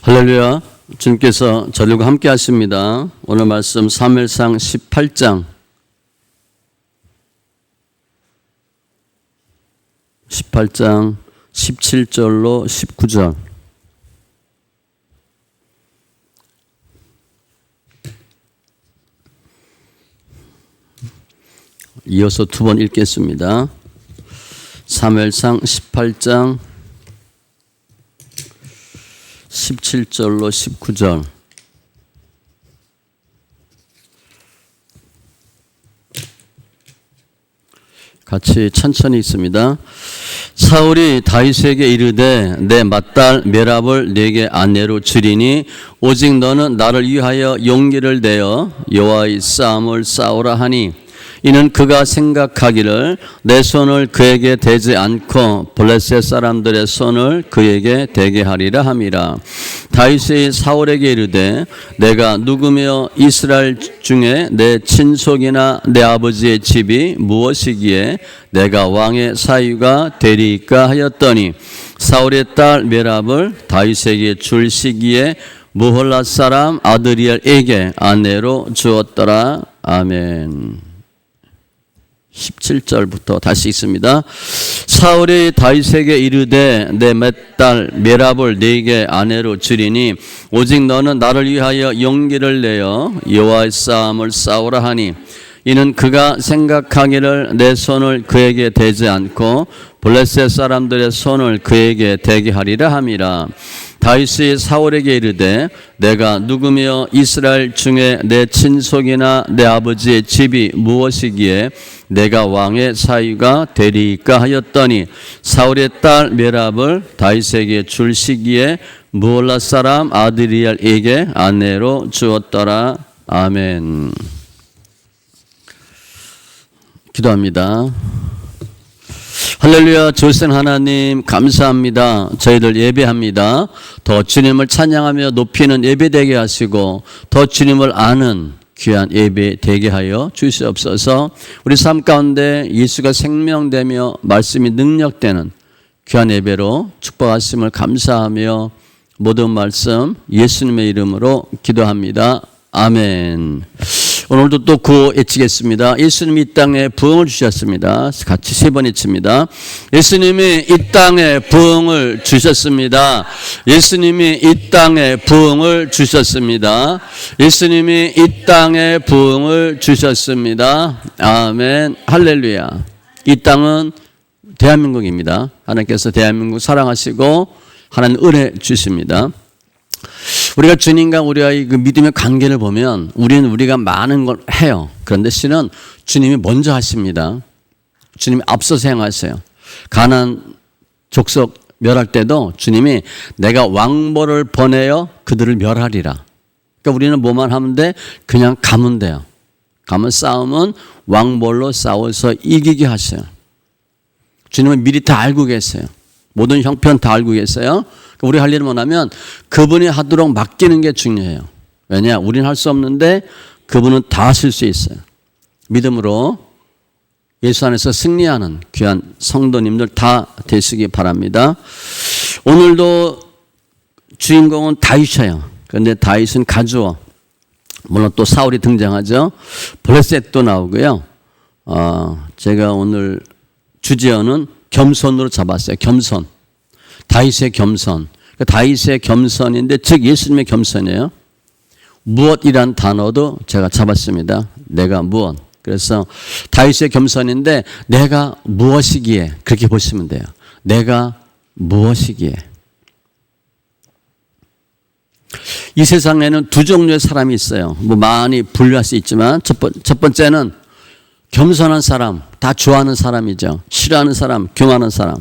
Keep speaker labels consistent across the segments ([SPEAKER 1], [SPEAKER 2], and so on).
[SPEAKER 1] 할렐루야. 주님께서 저들과 함께 하십니다. 오늘 말씀 사무엘상 18장 17절로 19절. 이어서 두 번 읽겠습니다. 사무엘상 18장 17절로 19절. 같이 천천히 있습니다. 사울이 다윗에게 이르되 내 맏딸 메랍을 내게 아내로 주리니 오직 너는 나를 위하여 용기를 내어 여호와의 싸움을 싸우라 하니 이는 그가 생각하기를 내 손을 그에게 대지 않고 블레셋 사람들의 손을 그에게 대게 하리라 함이라. 다윗이 사울에게 이르되 내가 누구며 이스라엘 중에 내 친속이나 내 아버지의 집이 무엇이기에 내가 왕의 사위가 되리이까 하였더니 사울의 딸 메랍을 다윗에게 줄 시기에 무홀라 사람 아드리엘에게 아내로 주었더라. 아멘. 17절부터 다시 읽습니다. 사울이 다윗에게 이르되 내 맏딸 메랍을 네게 아내로 주리니 오직 너는 나를 위하여 용기를 내어 여호와의 싸움을 싸우라 하니 이는 그가 생각하기를 내 손을 그에게 대지 않고 블레셋 사람들의 손을 그에게 대게 하리라 함이라. 다윗이 사울에게 이르되 내가 누구며 이스라엘 중에 내 친속이나 내 아버지의 집이 무엇이기에 내가 왕의 사위가 되리이까 하였더니 사울의 딸 메랍을 다윗에게 줄 시기에 무홀라 사람 아드리엘에게 아내로 주었더라. 아멘. 기도합니다. 할렐루야. 조생 하나님 감사합니다. 저희들 예배합니다. 더 주님을 찬양하며 높이는 예배 되게 하시고 더 주님을 아는 귀한 예배 되게 하여 주시옵소서. 우리 삶 가운데 예수가 생명되며 말씀이 능력되는 귀한 예배로 축복하심을 감사하며 모든 말씀 예수님의 이름으로 기도합니다. 아멘. 오늘도 또 구호 외치겠습니다. 예수님이 이 땅에 부흥을 주셨습니다. 같이 세 번 외칩니다. 예수님이 이 땅에 부흥을 주셨습니다. 예수님이 이 땅에 부흥을 주셨습니다. 예수님이 이 땅에 부흥을 주셨습니다. 아멘. 할렐루야. 이 땅은 대한민국입니다. 하나님께서 대한민국 사랑하시고 하나님 은혜 주십니다. 우리가 주님과 우리와의 그 믿음의 관계를 보면 우리는 우리가 많은 걸 해요. 그런데 신은 주님이 먼저 하십니다. 주님이 앞서서 행하세요. 가나안 족속 멸할 때도 주님이 내가 왕벌을 보내어 그들을 멸하리라. 그러니까 우리는 뭐만 하면 돼? 그냥 가면 돼요. 가면 싸움은 왕벌로 싸워서 이기게 하세요. 주님은 미리 다 알고 계세요. 모든 형편 다 알고 계세요. 우리 할 일을 뭐냐면 그분이 하도록 맡기는 게 중요해요. 왜냐? 우리는 할 수 없는데 그분은 다 하실 수 있어요. 믿음으로 예수 안에서 승리하는 귀한 성도님들 다 되시기 바랍니다. 오늘도 주인공은 다윗이에요. 그런데 다윗은 가주어. 물론 또 사울이 등장하죠. 블레셋도 나오고요. 제가 오늘 주제어는 겸손으로 잡았어요. 겸손. 다윗의 겸손. 다윗의 겸손인데 즉 예수님의 겸손이에요. 무엇이란 단어도 제가 잡았습니다. 내가 무엇. 그래서 다윗의 겸손인데 내가 무엇이기에 그렇게 보시면 돼요. 내가 무엇이기에. 이 세상에는 두 종류의 사람이 있어요. 뭐 많이 분류할 수 있지만 첫 번째는 겸손한 사람, 다 좋아하는 사람이죠. 싫어하는 사람, 경하는 사람.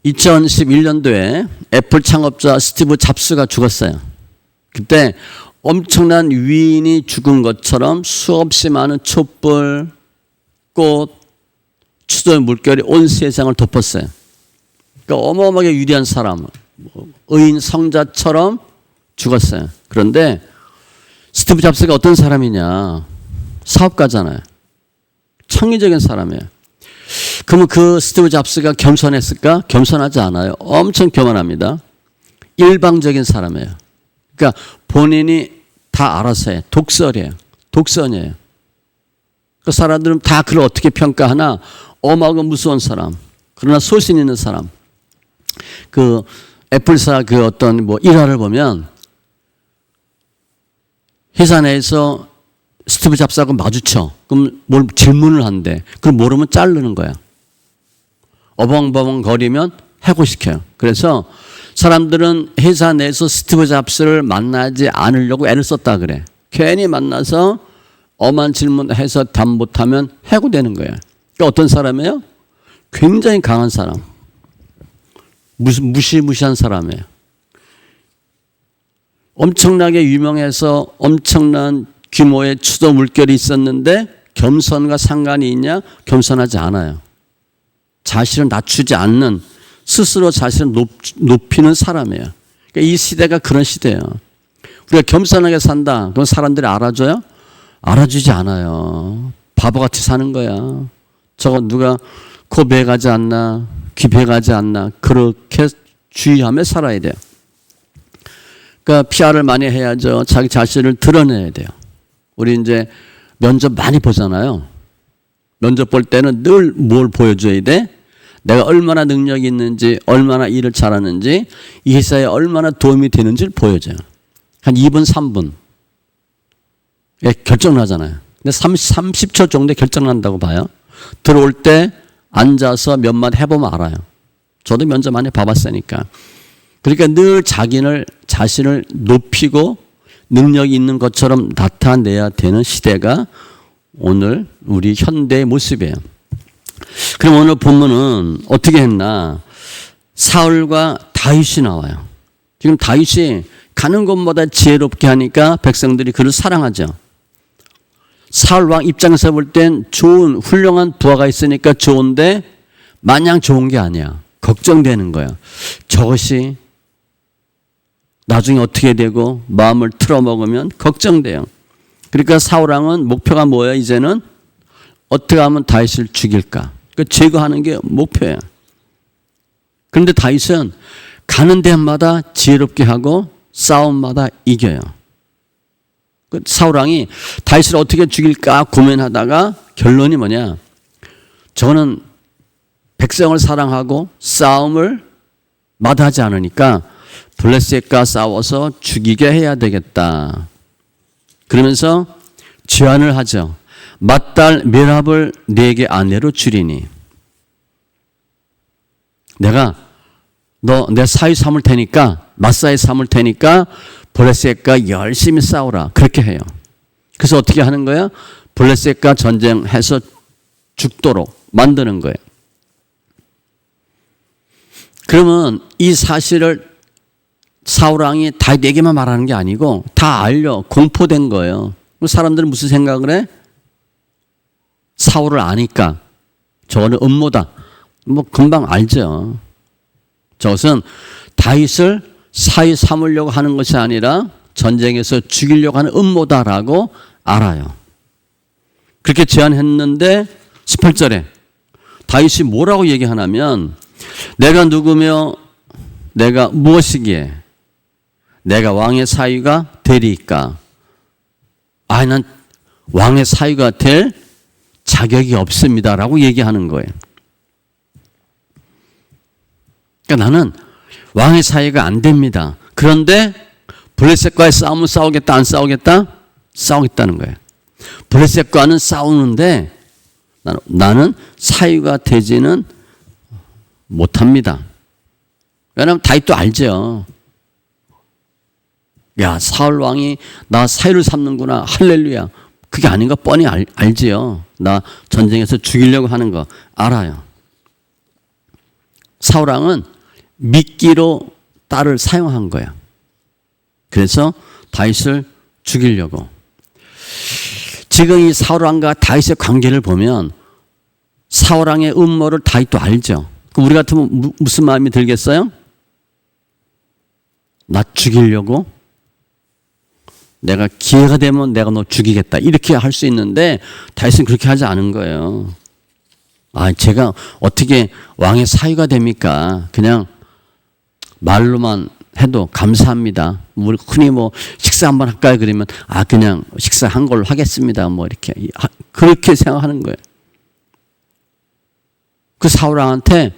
[SPEAKER 1] 2011년도에 애플 창업자 스티브 잡스가 죽었어요. 그때 엄청난 위인이 죽은 것처럼 수없이 많은 촛불, 꽃, 추도의 물결이 온 세상을 덮었어요. 그러니까 어마어마하게 위대한 사람, 의인 성자처럼 죽었어요. 그런데 스티브 잡스가 어떤 사람이냐? 사업가잖아요. 창의적인 사람이에요. 그러면 그 스티브 잡스가 겸손했을까? 겸손하지 않아요. 엄청 교만합니다. 일방적인 사람이에요. 그러니까 본인이 다 알아서 해. 독설이에요. 독선이에요. 그 사람들은 다 그를 어떻게 평가하나? 엄하고 무서운 사람. 그러나 소신 있는 사람. 그 애플사 그 어떤 뭐 일화를 보면 회사 내에서 스티브 잡스하고 마주쳐. 그럼 뭘 질문을 한대. 그걸 모르면 자르는 거야. 어벙벙 거리면 해고시켜요. 그래서 사람들은 회사 내에서 스티브 잡스를 만나지 않으려고 애를 썼다 그래. 괜히 만나서 엄한 질문해서 답 못하면 해고되는 거예요. 그러니까 어떤 사람이에요? 굉장히 강한 사람. 무시무시한 사람이에요. 엄청나게 유명해서 엄청난 규모의 추도 물결이 있었는데 겸손과 상관이 있냐? 겸손하지 않아요. 자신을 낮추지 않는, 스스로 자신을 높이는 사람이에요. 그러니까 이 시대가 그런 시대예요. 우리가 겸손하게 산다. 그럼 사람들이 알아줘요? 알아주지 않아요. 바보같이 사는 거야. 저거 누가 코 베가지 않나, 귀 베가지 않나, 그렇게 주의하며 살아야 돼요. 그러니까 PR을 많이 해야죠. 자기 자신을 드러내야 돼요. 우리 이제 면접 많이 보잖아요. 면접 볼 때는 늘 뭘 보여줘야 돼? 내가 얼마나 능력이 있는지, 얼마나 일을 잘하는지, 이 회사에 얼마나 도움이 되는지를 보여줘요. 한 2분, 3분. 예, 결정나잖아요. 근데 30초 정도에 결정난다고 봐요. 들어올 때 앉아서 몇 마디 해보면 알아요. 저도 면접 많이 봐봤으니까. 그러니까 늘 자신을 높이고 능력이 있는 것처럼 나타내야 되는 시대가 오늘 우리 현대의 모습이에요. 그럼 오늘 본문은 어떻게 했나? 사울과 다윗이 나와요. 지금 다윗이 가는 곳마다 지혜롭게 하니까 백성들이 그를 사랑하죠. 사울 왕 입장에서 볼 땐 좋은 훌륭한 부하가 있으니까 좋은데 마냥 좋은 게 아니야. 걱정되는 거야. 저것이 나중에 어떻게 되고 마음을 틀어먹으면 걱정돼요. 그러니까 사울 왕은 목표가 뭐예요? 이제는 어떻게 하면 다윗을 죽일까? 그 제거하는 게 목표예요. 그런데 다윗은 가는 데마다 지혜롭게 하고 싸움마다 이겨요. 그 사울 왕이 다윗을 어떻게 죽일까 고민하다가 결론이 뭐냐? 저는 백성을 사랑하고 싸움을 마다하지 않으니까 블레셋과 싸워서 죽이게 해야 되겠다. 그러면서 제안을 하죠. 맏딸 메랍을 내게 아내로 주리니 내가 너 내 사위 삼을 테니까, 맞사위 삼을 테니까 블레셋과 열심히 싸우라. 그렇게 해요. 그래서 어떻게 하는 거야? 블레셋과 전쟁해서 죽도록 만드는 거예요. 그러면 이 사실을 사울 왕이 다윗에게만 말하는 게 아니고 다 알려 공포된 거예요. 사람들은 무슨 생각을 해? 사울을 아니까 저거는 음모다. 뭐 금방 알죠. 저것은 다윗을 사위 삼으려고 하는 것이 아니라 전쟁에서 죽이려고 하는 음모다라고 알아요. 그렇게 제안했는데 18절에 다윗이 뭐라고 얘기하냐면 내가 누구며 내가 무엇이기에 내가 왕의 사위가 되리이까? 난 왕의 사위가 될 자격이 없습니다라고 얘기하는 거예요. 그러니까 나는 왕의 사위가 안 됩니다. 그런데 블레셋과의 싸움은 싸우겠다 안 싸우겠다? 싸우겠다는 거예요. 블레셋과는 싸우는데 나는 사위가 되지는 못합니다. 왜냐하면 다윗도 알죠. 야, 사울 왕이 나 사위를 삼는구나. 할렐루야. 그게 아닌 거 뻔히 알지요. 나 전쟁에서 죽이려고 하는 거 알아요. 사울 왕은 미끼로 딸을 사용한 거야. 그래서 다윗을 죽이려고. 지금 이 사울 왕과 다윗의 관계를 보면 사울 왕의 음모를 다윗도 알죠. 그럼 우리 같으면 무슨 마음이 들겠어요? 나 죽이려고? 내가 기회가 되면 내가 너 죽이겠다. 이렇게 할 수 있는데 다윗은 그렇게 하지 않은 거예요. 제가 어떻게 왕의 사위가 됩니까? 그냥 말로만 해도 감사합니다. 우리 흔히 뭐 식사 한번 할까요? 그러면 그냥 식사한 걸로 하겠습니다. 뭐 이렇게 그렇게 생각하는 거예요. 그 사울왕한테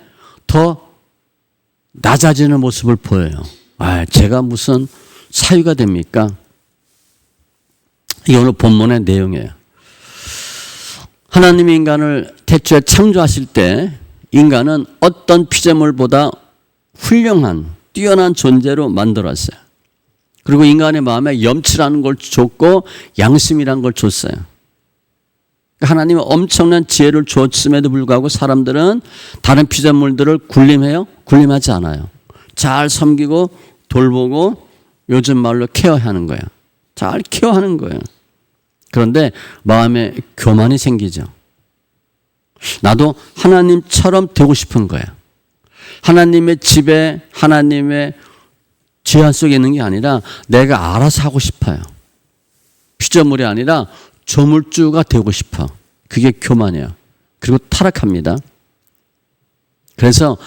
[SPEAKER 1] 더 낮아지는 모습을 보여요. 제가 무슨 사위가 됩니까? 이게 오늘 본문의 내용이에요. 하나님이 인간을 태초에 창조하실 때 인간은 어떤 피조물보다 훌륭한 뛰어난 존재로 만들었어요. 그리고 인간의 마음에 염치라는 걸 줬고 양심이라는 걸 줬어요. 하나님은 엄청난 지혜를 주었음에도 불구하고 사람들은 다른 피조물들을 굴림해요? 굴림하지 않아요. 잘 섬기고 돌보고 요즘 말로 케어하는 거예요. 잘 케어하는 거예요. 그런데 마음에 교만이 생기죠. 나도 하나님처럼 되고 싶은 거예요. 하나님의 집에 하나님의 제한 속에 있는 게 아니라 내가 알아서 하고 싶어요. 피조물이 아니라 조물주가 되고 싶어. 그게 교만이에요. 그리고 타락합니다. 그래서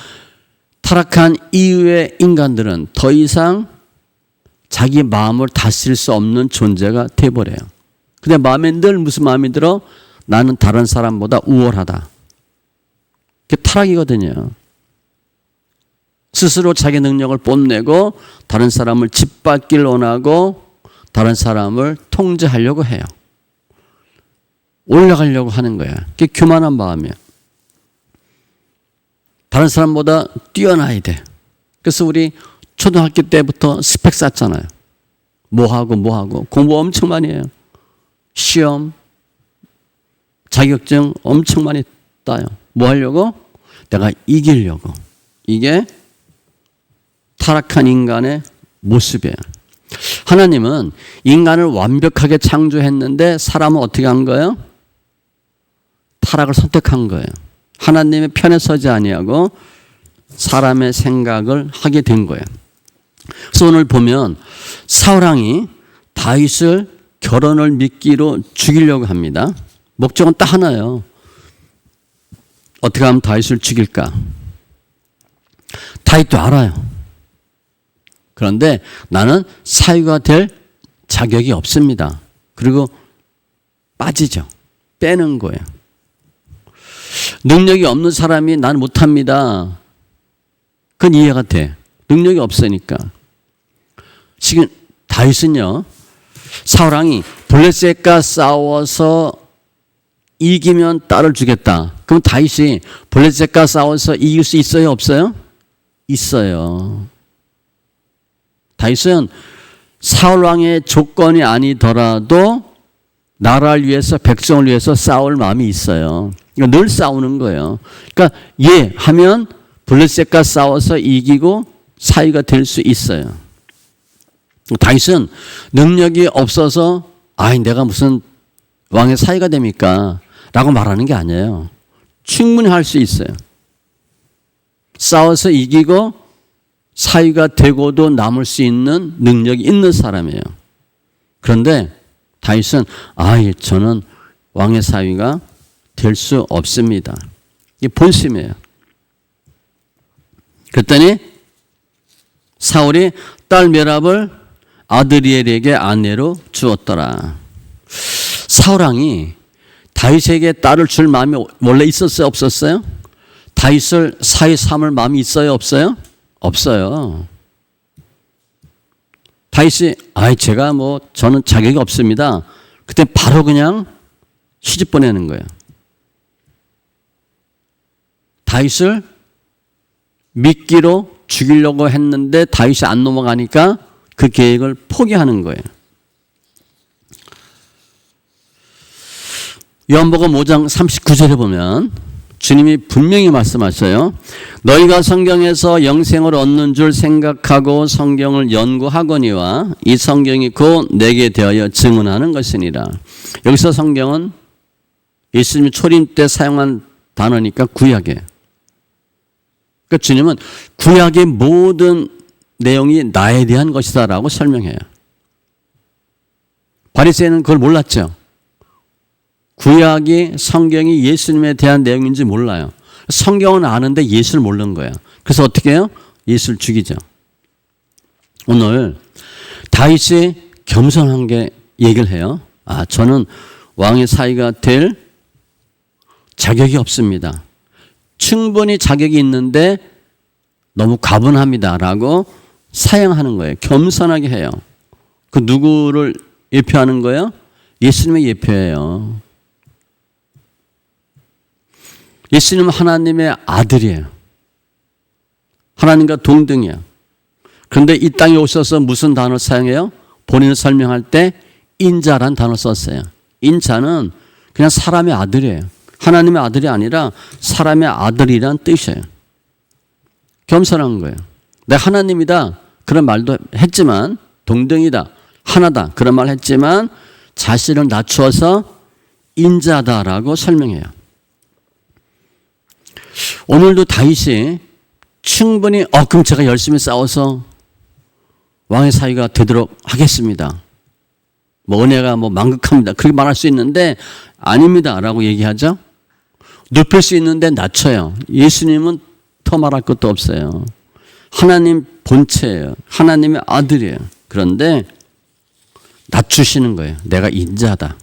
[SPEAKER 1] 타락한 이후의 인간들은 더 이상 자기 마음을 다스릴 수 없는 존재가 돼버려요. 근데 마음에 늘 무슨 마음이 들어? 나는 다른 사람보다 우월하다. 그게 타락이거든요. 스스로 자기 능력을 뽐내고 다른 사람을 짓밟기를 원하고 다른 사람을 통제하려고 해요. 올라가려고 하는 거야. 그게 교만한 마음이야. 다른 사람보다 뛰어나야 돼. 그래서 우리 초등학교 때부터 스펙 쌓잖아요. 뭐하고 공부 엄청 많이 해요. 시험, 자격증 엄청 많이 따요. 뭐 하려고? 내가 이기려고. 이게 타락한 인간의 모습이에요. 하나님은 인간을 완벽하게 창조했는데 사람은 어떻게 한 거예요? 타락을 선택한 거예요. 하나님의 편에 서지 아니하고 사람의 생각을 하게 된 거예요. 그래서 오늘 보면 사울왕이 다윗을 결혼을 미끼로 죽이려고 합니다. 목적은 딱 하나예요. 어떻게 하면 다윗을 죽일까? 다윗도 알아요. 그런데 나는 사위가 될 자격이 없습니다. 그리고 빠지죠. 빼는 거예요. 능력이 없는 사람이 난 못합니다. 그건 이해가 돼. 능력이 없으니까. 지금 다윗은요. 사울왕이 블레셋과 싸워서 이기면 딸을 주겠다. 그럼 다윗이 블레셋과 싸워서 이길 수 있어요? 없어요? 있어요. 다윗은 사울왕의 조건이 아니더라도 나라를 위해서 백성을 위해서 싸울 마음이 있어요. 그러니까 늘 싸우는 거예요. 그러니까 하면 블레셋과 싸워서 이기고 사위가 될 수 있어요. 다윗은 능력이 없어서 내가 무슨 왕의 사위가 됩니까? 라고 말하는 게 아니에요. 충분히 할 수 있어요. 싸워서 이기고 사위가 되고도 남을 수 있는 능력이 있는 사람이에요. 그런데 다윗은 저는 왕의 사위가 될 수 없습니다. 이게 본심이에요. 그랬더니 사울이 딸 메랍을 아드리엘에게 아내로 주었더라. 사울왕이 다윗에게 딸을 줄 마음이 원래 있었어요? 없었어요? 다윗을 사위 삼을 마음이 있어요? 없어요? 없어요. 다윗이 제가 저는 자격이 없습니다. 그때 바로 그냥 시집 보내는 거예요. 다윗을 미끼로 죽이려고 했는데 다윗이 안 넘어가니까 그 계획을 포기하는 거예요. 요한복음 5장 39절에 보면 주님이 분명히 말씀하셔요. 너희가 성경에서 영생을 얻는 줄 생각하고 성경을 연구하거니와 이 성경이 곧 내게 대하여 증언하는 것이니라. 여기서 성경은 예수님이 초림 때 사용한 단어니까 구약이에요. 그러니까 주님은 구약의 모든 내용이 나에 대한 것이다 라고 설명해요. 바리새인은 그걸 몰랐죠. 구약이 성경이 예수님에 대한 내용인지 몰라요. 성경은 아는데 예수를 모르는 거예요. 그래서 어떻게 해요? 예수를 죽이죠. 오늘 다윗이 겸손한 게 얘기를 해요. 저는 왕의 사위가 될 자격이 없습니다. 충분히 자격이 있는데 너무 과분합니다라고 사양하는 거예요. 겸손하게 해요. 그 누구를 예표하는 거예요? 예수님의 예표예요. 예수님은 하나님의 아들이에요. 하나님과 동등이야. 그런데 이 땅에 오셔서 무슨 단어를 사용해요? 본인을 설명할 때 인자란 단어를 썼어요. 인자는 그냥 사람의 아들이에요. 하나님의 아들이 아니라 사람의 아들이란 뜻이에요. 겸손한 거예요. 내가 하나님이다 그런 말도 했지만, 동등이다, 하나다 그런 말 했지만 자신을 낮추어서 인자다라고 설명해요. 오늘도 다윗이 충분히 그럼 제가 열심히 싸워서 왕의 사위가 되도록 하겠습니다. 은혜가 만극합니다. 그렇게 말할 수 있는데 아닙니다 라고 얘기하죠. 높일 수 있는데 낮춰요. 예수님은 더 말할 것도 없어요. 하나님 본체예요. 하나님의 아들이에요. 그런데 낮추시는 거예요. 내가 인자다.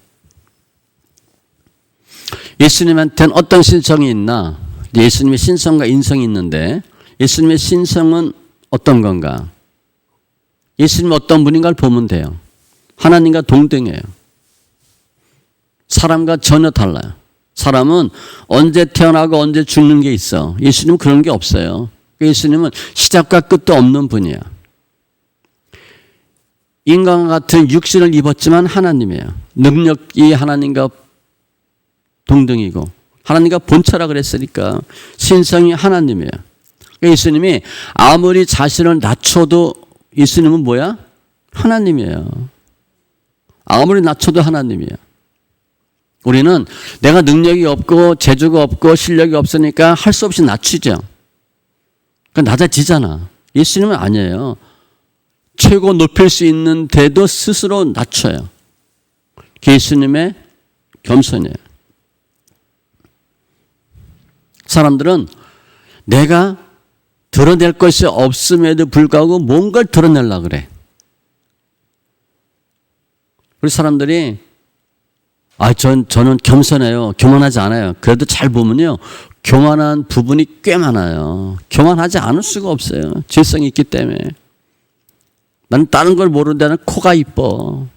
[SPEAKER 1] 예수님한테는 어떤 신성이 있나? 예수님의 신성과 인성이 있는데 예수님의 신성은 어떤 건가? 예수님은 어떤 분인가를 보면 돼요. 하나님과 동등해요. 사람과 전혀 달라요. 사람은 언제 태어나고 언제 죽는 게 있어. 예수님은 그런 게 없어요. 예수님은 시작과 끝도 없는 분이야. 인간과 같은 육신을 입었지만 하나님이에요. 능력이 하나님과 동등이고 하나님과 본체라 그랬으니까 신성이 하나님이에요. 예수님이 아무리 자신을 낮춰도 예수님은 뭐야? 하나님이에요. 아무리 낮춰도 하나님이에요. 우리는 내가 능력이 없고 재주가 없고 실력이 없으니까 할 수 없이 낮추죠. 그러니까 낮아지잖아. 예수님은 아니에요. 최고 높일 수 있는데도 스스로 낮춰요. 예수님의 겸손이에요. 사람들은 내가 드러낼 것이 없음에도 불구하고 뭔가를 드러내려고 그래. 우리 사람들이 저는 겸손해요. 교만하지 않아요. 그래도 잘 보면요. 교만한 부분이 꽤 많아요. 교만하지 않을 수가 없어요. 질성이 있기 때문에. 나는 다른 걸 모르는데 나는 코가 이뻐.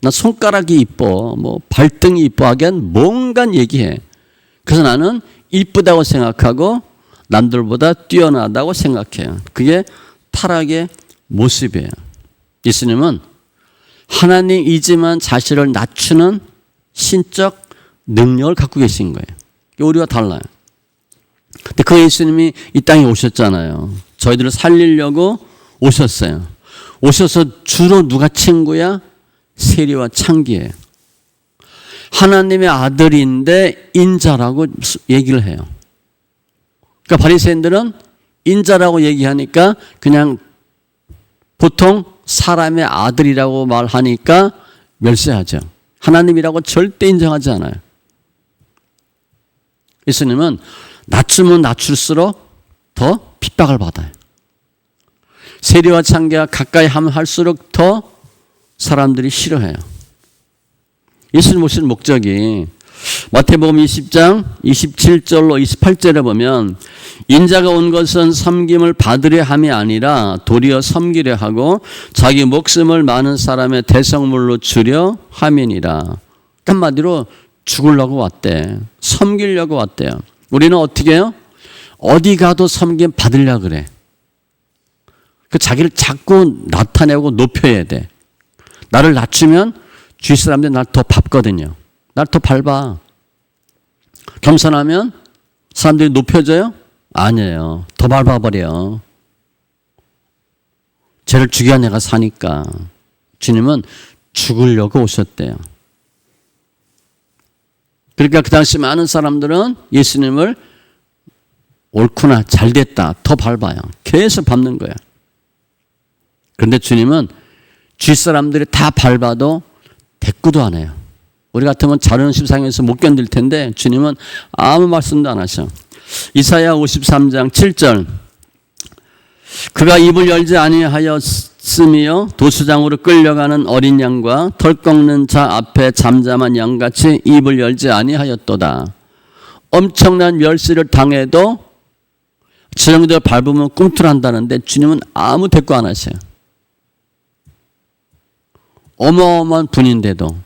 [SPEAKER 1] 난 손가락이 이뻐. 발등이 이뻐 하기엔 뭔가 얘기해. 그래서 나는 이쁘다고 생각하고 남들보다 뛰어나다고 생각해요. 그게 타락의 모습이에요. 예수님은 하나님이지만 자신을 낮추는 신적 능력을 갖고 계신 거예요. 우리와 달라요. 근데 그 예수님이 이 땅에 오셨잖아요. 저희들을 살리려고 오셨어요. 오셔서 주로 누가 친구야? 세리와 창기예요. 하나님의 아들인데 인자라고 얘기를 해요. 그러니까 바리새인들은 인자라고 얘기하니까 그냥 보통 사람의 아들이라고 말하니까 멸시하죠. 하나님이라고 절대 인정하지 않아요. 예수님은 낮추면 낮출수록 더 핍박을 받아요. 세리와 창기가 가까이 하면 할수록 더 사람들이 싫어해요. 예수님 오신 목적이 마태복음 20장 27절로 28절에 보면 인자가 온 것은 섬김을 받으려 함이 아니라 도리어 섬기려 하고 자기 목숨을 많은 사람의 대성물로 주려 함이니라. 한마디로 죽으려고 왔대. 섬기려고 왔대요. 우리는 어떻게 해요? 어디 가도 섬김 받으려고 그래. 자기를 자꾸 나타내고 높여야 돼. 나를 낮추면 주위 사람들이 날 더 밟거든요. 날 더 밟아. 겸손하면 사람들이 높여져요? 아니에요. 더 밟아버려. 쟤를 죽여야 내가 사니까. 주님은 죽으려고 오셨대요. 그러니까 그 당시 많은 사람들은 예수님을 옳구나, 잘됐다, 더 밟아요. 계속 밟는 거예요. 그런데 주님은 주위 사람들이 다 밟아도 대꾸도 안 해요. 우리 같으면 자존심 상해서 못 견딜 텐데 주님은 아무 말씀도 안 하셔. 이사야 53장 7절 그가 입을 열지 아니하여 쓰며 도수장으로 끌려가는 어린 양과 털 꺾는 자 앞에 잠잠한 양같이 입을 열지 아니하였도다. 엄청난 멸시를 당해도 저 정도 밟으면 꿈틀한다는데 주님은 아무 대꾸 안 하세요. 어마어마한 분인데도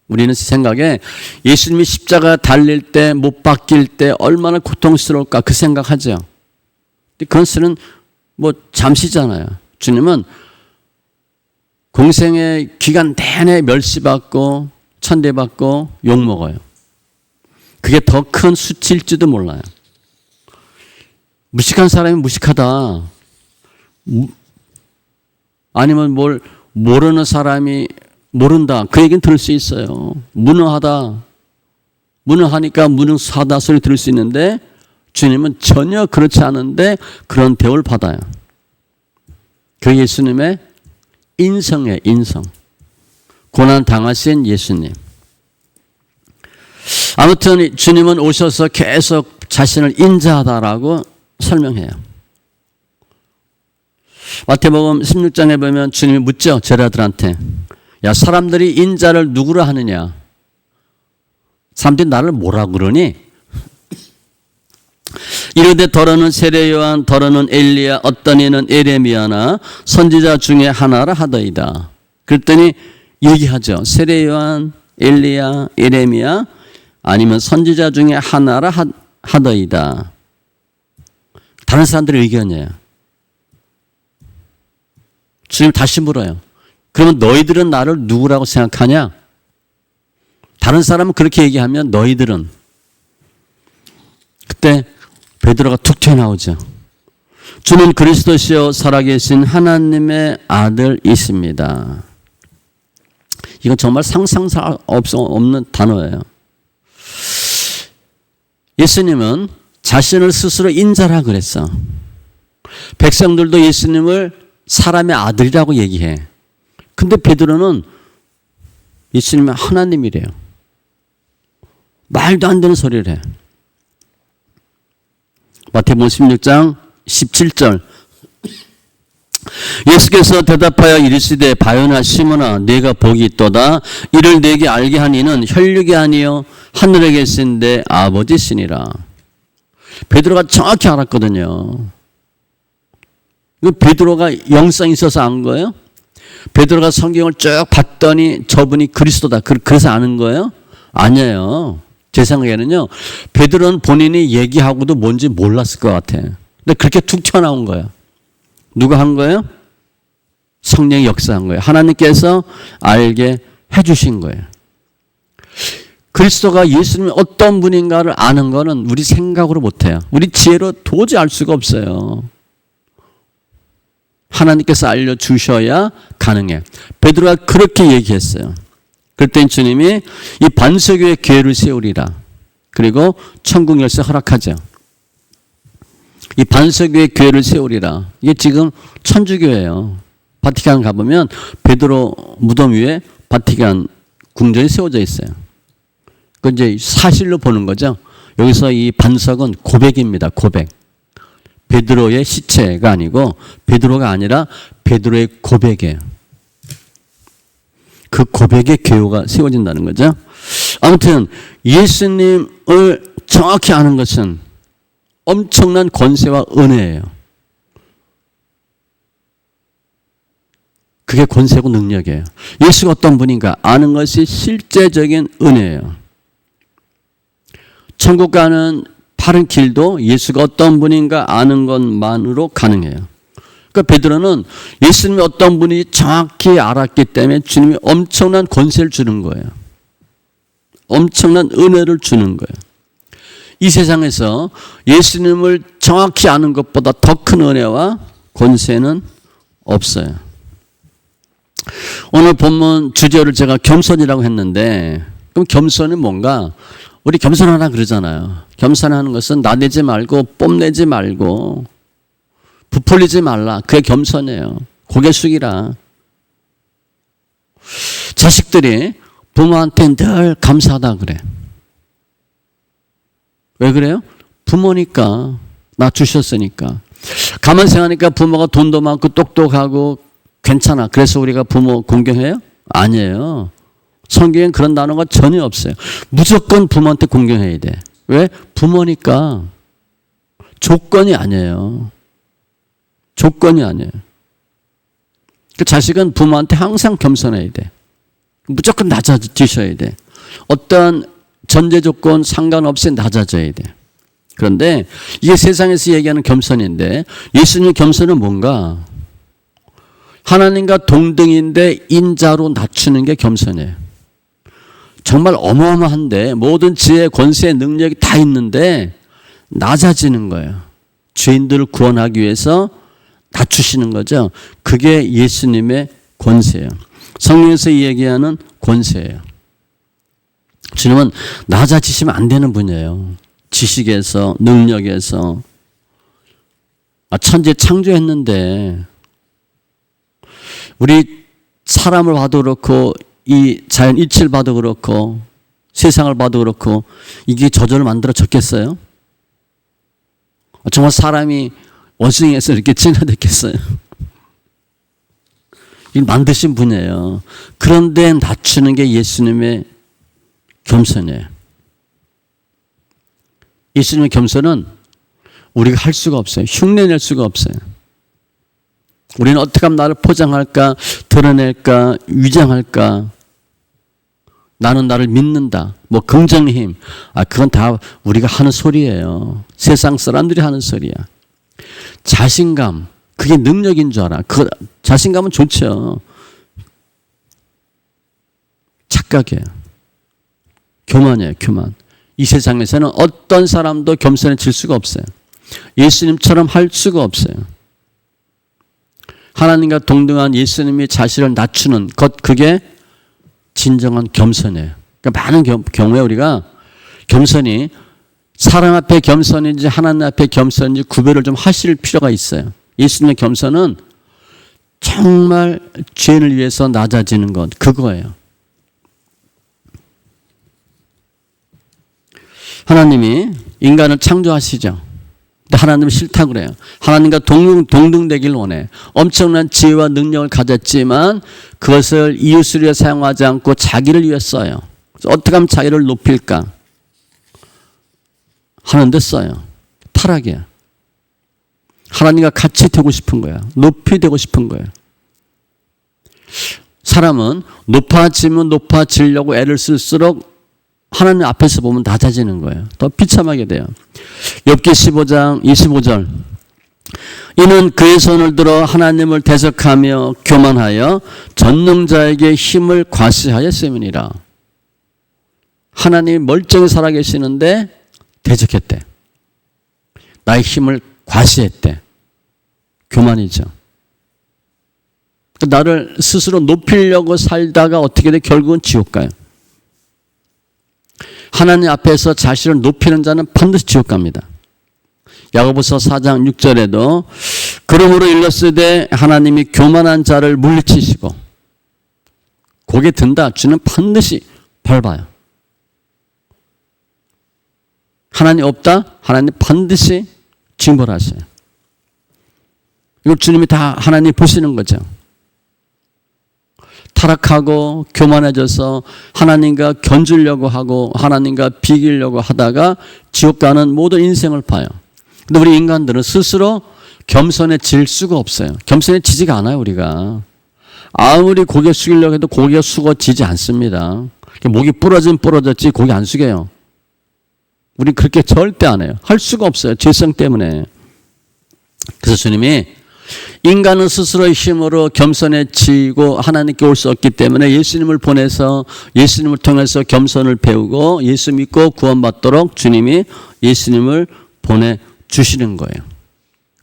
[SPEAKER 1] 우리는 생각에 예수님이 십자가 달릴 때, 못 박힐 때 얼마나 고통스러울까 그 생각하죠. 그런 것은 뭐 잠시잖아요. 주님은 공생의 기간 내내 멸시받고 천대받고 욕먹어요. 그게 더 큰 수치일지도 몰라요. 무식한 사람이 무식하다. 아니면 뭘 모르는 사람이 모른다. 그 얘기는 들을 수 있어요. 무능하다. 무능하니까 무능하다 소리 들을 수 있는데 주님은 전혀 그렇지 않은데 그런 대우를 받아요. 그 예수님의 인성이에요. 인성. 고난 당하신 예수님. 아무튼 주님은 오셔서 계속 자신을 인자하다라고 설명해요. 마태복음 16장에 보면 주님이 묻죠. 제자들한테. 야, 사람들이 인자를 누구로 하느냐? 사람들이 나를 뭐라 그러니? 이르되 더러는 세례 요한, 더러는 엘리야, 어떤 이는 에레미야나 선지자 중에 하나라 하더이다. 그랬더니 얘기하죠. 세례 요한, 엘리야, 에레미야 아니면 선지자 중에 하나라 하더이다. 다른 사람들의 의견이에요. 주님 다시 물어요. 그러면 너희들은 나를 누구라고 생각하냐? 다른 사람은 그렇게 얘기하면 너희들은. 그때 베드로가 툭 튀어나오죠. 주는 그리스도시요 살아계신 하나님의 아들이십니다. 이건 정말 상상할 수 없는 단어예요. 예수님은 자신을 스스로 인자라 그랬어. 백성들도 예수님을 사람의 아들이라고 얘기해. 근데 베드로는 예수님의 하나님이래요. 말도 안 되는 소리를 해. 마태복음 16장 17절 예수께서 대답하여 이르시되 바요나 시몬아 네가 복이 있도다. 이를 내게 알게 하니는 혈육이 아니요 하늘에 계신 내 아버지시니라. 베드로가 정확히 알았거든요. 이거 베드로가 영성이 있어서 안 거예요? 베드로가 성경을 쭉 봤더니 저분이 그리스도다. 그래서 아는 거예요? 아니에요. 제 생각에는요. 베드로는 본인이 얘기하고도 뭔지 몰랐을 것 같아. 근데 그렇게 툭 튀어나온 거예요. 누가 한 거예요? 성령이 역사한 거예요. 하나님께서 알게 해주신 거예요. 그리스도가 예수님이 어떤 분인가를 아는 거는 우리 생각으로 못해요. 우리 지혜로 도저히 알 수가 없어요. 하나님께서 알려주셔야 가능해. 베드로가 그렇게 얘기했어요. 그랬더니 주님이 이 반석위에 교회를 세우리라. 그리고 천국 열쇠 허락하죠. 이 반석위에 교회를 세우리라. 이게 지금 천주교예요. 바티칸 가보면 베드로 무덤 위에 바티칸 궁전이 세워져 있어요. 그 이제 사실로 보는 거죠. 여기서 이 반석은 고백입니다. 고백. 베드로의 시체가 아니고 베드로가 아니라 베드로의 고백이에요. 그 고백의 교회가 세워진다는 거죠. 아무튼 예수님을 정확히 아는 것은 엄청난 권세와 은혜예요. 그게 권세고 능력이에요. 예수가 어떤 분인가 아는 것이 실제적인 은혜예요. 천국 가는 바른 길도 예수가 어떤 분인가 아는 것만으로 가능해요. 그러니까 베드로는 예수님이 어떤 분이 정확히 알았기 때문에 주님이 엄청난 권세를 주는 거예요. 엄청난 은혜를 주는 거예요. 이 세상에서 예수님을 정확히 아는 것보다 더 큰 은혜와 권세는 없어요. 오늘 본문 주제를 제가 겸손이라고 했는데 그럼 겸손은 뭔가? 우리 겸손하라 그러잖아요. 겸손하는 것은 나대지 말고 뽐내지 말고 부풀리지 말라. 그게 겸손이에요. 고개 숙이라. 자식들이 부모한테 늘 감사하다 그래. 왜 그래요? 부모니까. 낮추셨으니까. 가만 생각하니까 부모가 돈도 많고 똑똑하고 괜찮아. 그래서 우리가 부모 공경해요? 아니에요. 성경엔 그런 단어가 전혀 없어요. 무조건 부모한테 공경해야 돼. 왜? 부모니까. 조건이 아니에요. 조건이 아니에요. 그 자식은 부모한테 항상 겸손해야 돼. 무조건 낮아지셔야 돼. 어떤 전제 조건 상관없이 낮아져야 돼. 그런데 이게 세상에서 얘기하는 겸손인데 예수님의 겸손은 뭔가? 하나님과 동등인데 인자로 낮추는 게 겸손이에요. 정말 어마어마한데 모든 지혜, 권세, 능력이 다 있는데 낮아지는 거예요. 죄인들을 구원하기 위해서 낮추시는 거죠. 그게 예수님의 권세예요. 성경에서 얘기하는 권세예요. 주님은 낮아지시면 안 되는 분이에요. 지식에서, 능력에서. 천지 창조했는데 우리 사람을 봐도 그렇고 이 자연 이치를 봐도 그렇고 세상을 봐도 그렇고 이게 저절로 만들어졌겠어요? 정말 사람이 원숭이에서 이렇게 진화됐겠어요? 이걸 만드신 분이에요. 그런데 낮추는 게 예수님의 겸손이에요. 예수님의 겸손은 우리가 할 수가 없어요. 흉내낼 수가 없어요. 우리는 어떻게 하면 나를 포장할까, 드러낼까, 위장할까. 나는 나를 믿는다. 뭐 긍정의 힘. 그건 다 우리가 하는 소리예요. 세상 사람들이 하는 소리야. 자신감. 그게 능력인 줄 알아. 자신감은 좋죠. 착각이에요. 교만이에요. 교만. 이 세상에서는 어떤 사람도 겸손해질 수가 없어요. 예수님처럼 할 수가 없어요. 하나님과 동등한 예수님이 자신을 낮추는 것, 그게 진정한 겸손이에요. 그러니까 많은 경우에 우리가 겸손이 사람 앞에 겸손인지 하나님 앞에 겸손인지 구별을 좀 하실 필요가 있어요. 예수님의 겸손은 정말 죄인을 위해서 낮아지는 것, 그거예요. 하나님이 인간을 창조하시죠. 근데 하나님은 싫다고 그래요. 하나님과 동등되길 원해. 엄청난 지혜와 능력을 가졌지만 그것을 이웃을 위해 사용하지 않고 자기를 위해 써요. 그래서 어떻게 하면 자기를 높일까 하는데 써요. 타락이야. 하나님과 같이 되고 싶은 거야. 높이 되고 싶은 거예요. 사람은 높아지면 높아지려고 애를 쓸수록 하나님 앞에서 보면 낮아지는 거예요. 더 비참하게 돼요. 욥기 15장 25절. 이는 그의 손을 들어 하나님을 대적하며 교만하여 전능자에게 힘을 과시하였음이니라. 하나님이 멀쩡히 살아계시는데 대적했대. 나의 힘을 과시했대. 교만이죠. 나를 스스로 높이려고 살다가 어떻게 돼? 결국은 지옥 가요. 하나님 앞에서 자신을 높이는 자는 반드시 지옥 갑니다. 야고보서 4장 6절에도 그러므로 일렀으되 하나님이 교만한 자를 물리치시고 고개 든다. 주는 반드시 밟아요. 하나님 없다? 하나님 반드시 징벌하셔요. 이거 주님이 다 하나님 보시는 거죠. 타락하고 교만해져서 하나님과 견주려고 하고 하나님과 비기려고 하다가 지옥 가는 모든 인생을 봐요. 근데 우리 인간들은 스스로 겸손해질 수가 없어요. 겸손해지지가 않아요, 우리가. 아무리 고개 숙이려고 해도 고개가 숙어지지 않습니다. 목이 부러졌지 고개 안 숙여요. 우리 그렇게 절대 안 해요. 할 수가 없어요. 죄성 때문에. 그래서 주님이 인간은 스스로의 힘으로 겸손해지고 하나님께 올 수 없기 때문에 예수님을 보내서 예수님을 통해서 겸손을 배우고 예수 믿고 구원받도록 주님이 예수님을 보내주시는 거예요.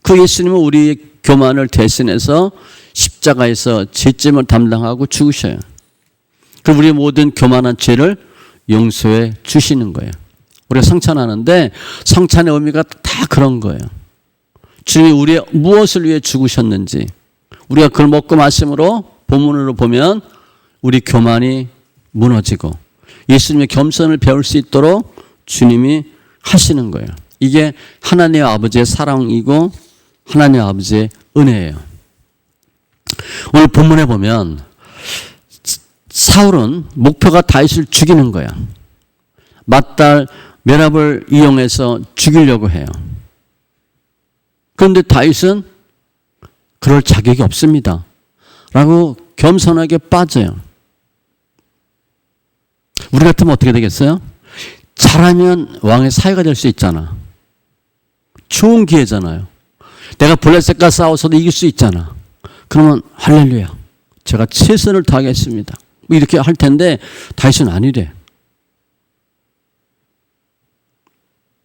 [SPEAKER 1] 그 예수님은 우리의 교만을 대신해서 십자가에서 죄짐을 담당하고 죽으셔요. 그럼 우리의 모든 교만한 죄를 용서해 주시는 거예요. 우리가 성찬하는데 성찬의 의미가 다 그런 거예요. 주님이 우리의 무엇을 위해 죽으셨는지 우리가 그걸 먹고 마심으로 본문으로 보면 우리 교만이 무너지고 예수님의 겸손을 배울 수 있도록 주님이 하시는 거예요. 이게 하나님 아버지의 사랑이고 하나님 아버지의 은혜예요. 오늘 본문에 보면 사울은 목표가 다윗을 죽이는 거야. 맏딸 메랍을 이용해서 죽이려고 해요. 그런데 다윗은 그럴 자격이 없습니다. 라고 겸손하게 빠져요. 우리 같으면 어떻게 되겠어요? 잘하면 왕의 사위가 될 수 있잖아. 좋은 기회잖아요. 내가 블레셋과 싸워서도 이길 수 있잖아. 그러면 할렐루야, 제가 최선을 다하겠습니다. 이렇게 할 텐데 다윗은 아니래.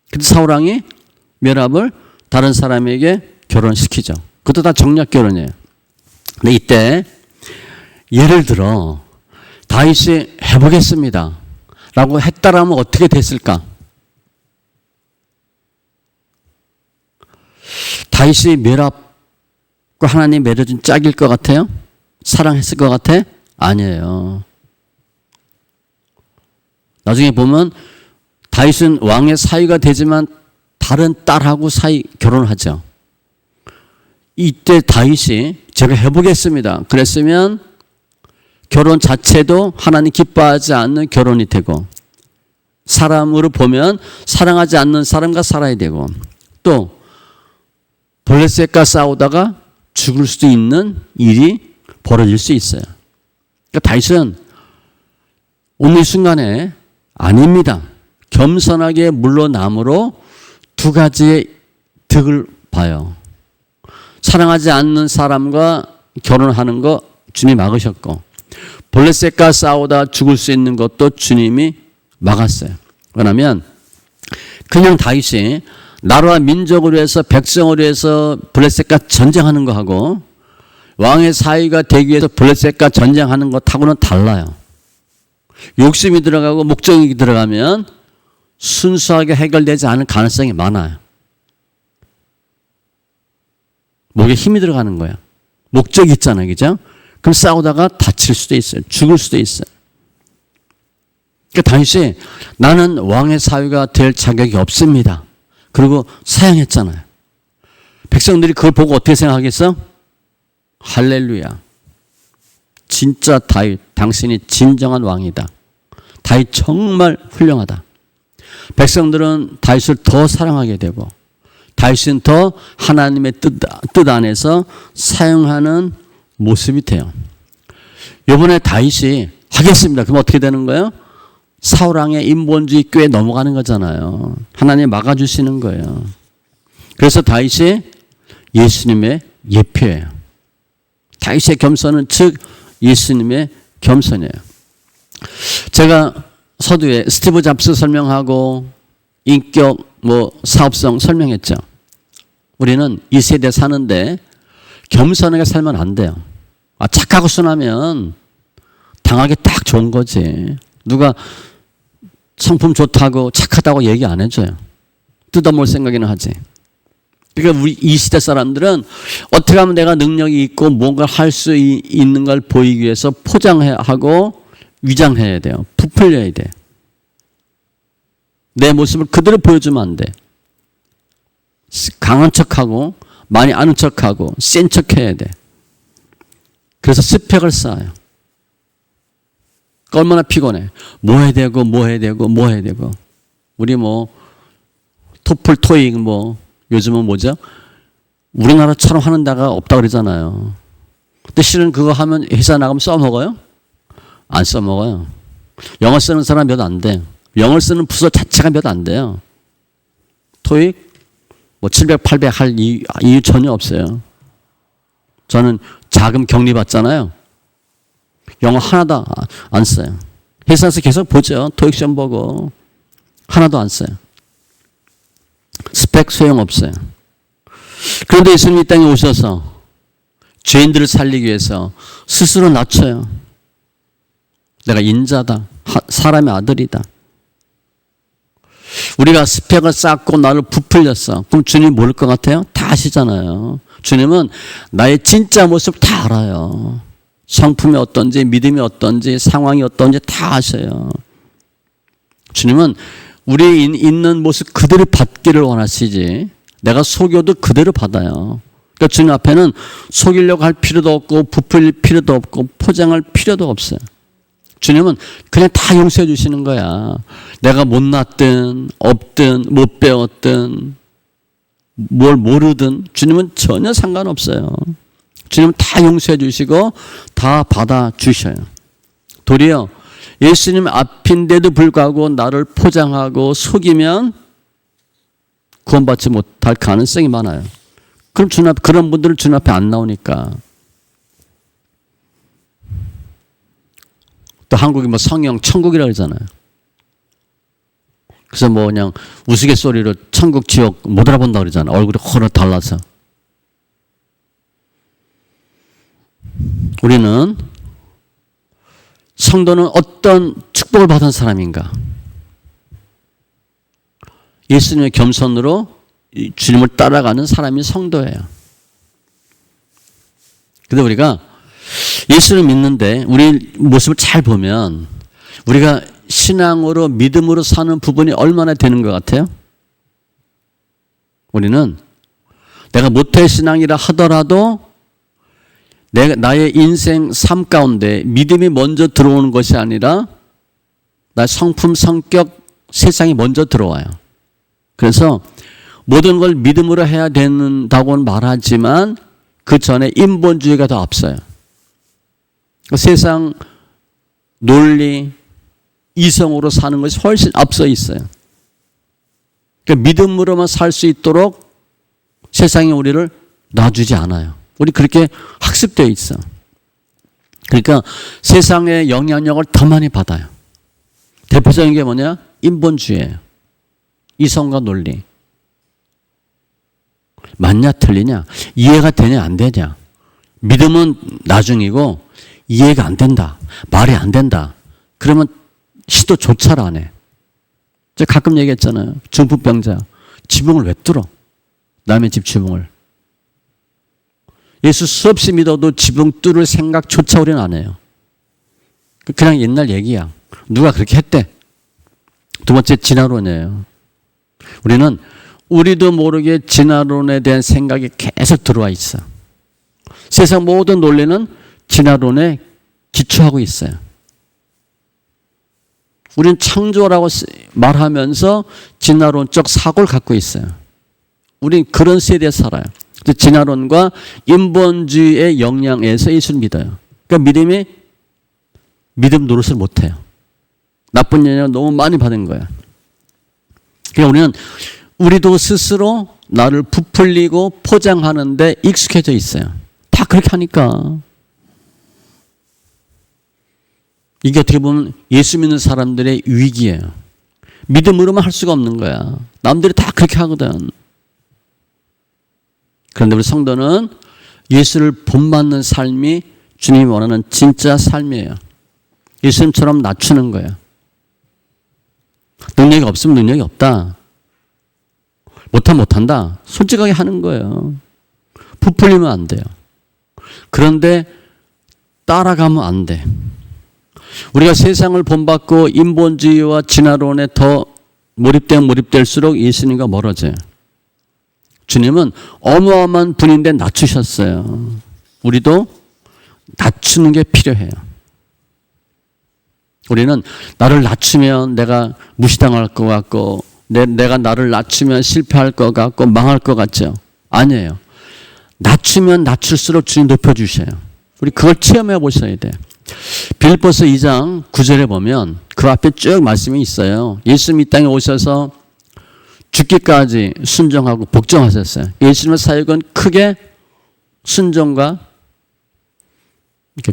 [SPEAKER 1] 근데 사울왕이 메랍을 다른 사람에게 결혼시키죠. 그것도 다 정략 결혼이에요. 근데 이때 예를 들어 다윗이 해보겠습니다 라고 했다라면 어떻게 됐을까? 다윗이 메랍과 하나님 맺어준 짝일 것 같아요? 사랑했을 것 같아? 아니에요. 나중에 보면 다윗은 왕의 사위가 되지만 다른 딸하고 결혼하죠. 이때 다윗이 제가 해보겠습니다 그랬으면 결혼 자체도 하나님 기뻐하지 않는 결혼이 되고, 사람으로 보면 사랑하지 않는 사람과 살아야 되고, 또 블레셋과 싸우다가 죽을 수도 있는 일이 벌어질 수 있어요. 그러니까 다윗은 오늘 순간에 아닙니다. 겸손하게 물러남으로 두 가지의 득을 봐요. 사랑하지 않는 사람과 결혼하는 거 주님이 막으셨고, 블레셋과 싸우다 죽을 수 있는 것도 주님이 막았어요. 왜냐하면 그냥 다윗이 나라와 민족을 위해서 백성을 위해서 블레셋과 전쟁하는 거하고 왕의 사위가 되기 위해서 블레셋과 전쟁하는 것하고는 달라요. 욕심이 들어가고 목적이 들어가면 순수하게 해결되지 않을 가능성이 많아요. 목에 힘이 들어가는 거야. 목적이 있잖아요. 그죠? 그럼 싸우다가 다칠 수도 있어요. 죽을 수도 있어요. 그러니까 다윗이 나는 왕의 사위가 될 자격이 없습니다. 그리고 사양했잖아요. 백성들이 그걸 보고 어떻게 생각하겠어? 할렐루야. 진짜 다윗, 당신이 진정한 왕이다. 다윗 정말 훌륭하다. 백성들은 다윗을 더 사랑하게 되고, 다윗은 더 하나님의 뜻 안에서 사용하는 모습이 돼요. 이번에 다윗이 하겠습니다. 그럼 어떻게 되는 거예요? 사울왕의 인본주의 꽤 넘어가는 거잖아요. 하나님 막아주시는 거예요. 그래서 다윗이 예수님의 예표예요. 다윗의 겸손은 즉 예수님의 겸손이에요. 제가 서두에 스티브 잡스 설명하고 인격 사업성 설명했죠. 우리는 이 세대 사는데 겸손하게 살면 안 돼요. 착하고 순하면 당하기 딱 좋은 거지. 누가 성품 좋다고 착하다고 얘기 안 해줘요. 뜯어먹을 생각이나 하지. 그러니까 우리 이 시대 사람들은 어떻게 하면 내가 능력이 있고 뭔가를 할 수 있는 걸 보이기 위해서 포장하고 위장해야 돼요. 부풀려야 돼. 내 모습을 그대로 보여주면 안 돼. 강한 척하고 많이 아는 척하고 센 척해야 돼. 그래서 스펙을 쌓아요. 얼마나 피곤해. 뭐 해야 되고 뭐 해야 되고 뭐 해야 되고. 우리 토플 토익 요즘은 뭐죠? 우리나라처럼 하는 데가 없다고 그러잖아요. 근데 실은 그거 하면 회사 나가면 써먹어요? 안 써먹어요. 영어 쓰는 사람 몇 안 돼. 영어를 쓰는 부서 자체가 몇 안 돼요. 토익 700, 800 할 이유 전혀 없어요. 저는 자금 격리 받잖아요. 영어 하나도 안 써요. 회사에서 계속 보죠. 토익 시험 보고 하나도 안 써요. 스펙 소용없어요. 그런데 예수님이 이 땅에 오셔서 죄인들을 살리기 위해서 스스로 낮춰요. 내가 인자다. 사람의 아들이다. 우리가 스펙을 쌓고 나를 부풀렸어. 그럼 주님 모를 것 같아요? 다 아시잖아요. 주님은 나의 진짜 모습 다 알아요. 성품이 어떤지, 믿음이 어떤지, 상황이 어떤지 다 아셔요. 주님은 우리 있는 모습 그대로 받기를 원하시지 내가 속여도 그대로 받아요. 그러니까 주님 앞에는 속이려고 할 필요도 없고 부풀릴 필요도 없고 포장할 필요도 없어요. 주님은 그냥 다 용서해 주시는 거야. 내가 못났든 없든 못 배웠든 뭘 모르든 주님은 전혀 상관없어요. 주님은 다 용서해 주시고 다 받아 주셔요. 도리어 예수님 앞인데도 불구하고 나를 포장하고 속이면 구원받지 못할 가능성이 많아요. 그럼 주님 앞, 그런 분들은 주님 앞에 안 나오니까. 또 한국이 뭐 성령 천국이라고 그러잖아요. 그래서 뭐 그냥 우스갯소리로 천국 지옥 못 알아본다고 그러잖아요. 얼굴이 허러 달라서. 우리는 성도는 어떤 축복을 받은 사람인가? 예수님의 겸손으로 주님을 따라가는 사람이 성도예요. 근데 우리가 예수를 믿는데 우리 모습을 잘 보면 우리가 신앙으로 믿음으로 사는 부분이 얼마나 되는 것 같아요? 우리는 내가 모태신앙이라 하더라도 나의 인생 삶 가운데 믿음이 먼저 들어오는 것이 아니라 나의 성품, 성격, 세상이 먼저 들어와요. 그래서 모든 걸 믿음으로 해야 된다고는 말하지만 그 전에 인본주의가 더 앞서요. 세상 논리, 이성으로 사는 것이 훨씬 앞서 있어요. 그러니까 믿음으로만 살 수 있도록 세상이 우리를 놔주지 않아요. 우리 그렇게 학습되어 있어. 그러니까 세상의 영향력을 더 많이 받아요. 대표적인 게 뭐냐? 인본주의예요. 이성과 논리. 맞냐 틀리냐? 이해가 되냐 안 되냐? 믿음은 나중이고 이해가 안 된다. 말이 안 된다. 그러면 시도조차를 안 해. 제가 가끔 얘기했잖아요. 중풍병자. 지붕을 왜 뚫어? 남의 집 지붕을. 예수 수없이 믿어도 지붕 뚫을 생각조차 우리는 안 해요. 그냥 옛날 얘기야. 누가 그렇게 했대. 두 번째 진화론이에요. 우리는 우리도 모르게 진화론에 대한 생각이 계속 들어와 있어. 세상 모든 논리는 진화론에 기초하고 있어요. 우리는 창조라고 말하면서 진화론적 사고를 갖고 있어요. 우린 그런 세대에 살아요. 진화론과 인본주의의 영향에서 예수를 믿어요. 그러니까 믿음 노릇을 못해요. 나쁜 영향을 너무 많이 받은 거야. 그러니까 우리는 우리도 스스로 나를 부풀리고 포장하는데 익숙해져 있어요. 다 그렇게 하니까. 이게 어떻게 보면 예수 믿는 사람들의 위기예요. 믿음으로만 할 수가 없는 거야. 남들이 다 그렇게 하거든. 그런데 우리 성도는 예수를 본받는 삶이 주님이 원하는 진짜 삶이에요. 예수님처럼 낮추는 거예요. 능력이 없으면 능력이 없다. 못하면 못한다. 솔직하게 하는 거예요. 부풀리면 안 돼요. 그런데 따라가면 안 돼. 우리가 세상을 본받고 인본주의와 진화론에 더 몰입될수록 예수님과 멀어져요. 주님은 어마어마한 분인데 낮추셨어요. 우리도 낮추는 게 필요해요. 우리는 나를 낮추면 내가 무시당할 것 같고 내가 나를 낮추면 실패할 것 같고 망할 것 같죠? 아니에요. 낮추면 낮출수록 주님 높여주셔요. 우리 그걸 체험해 보셔야 돼요. 빌립보서 2장 9절에 보면 그 앞에 쭉 말씀이 있어요. 예수님 이 땅에 오셔서 죽기까지 순종하고 복종하셨어요. 예수님의 사역은 크게 순종과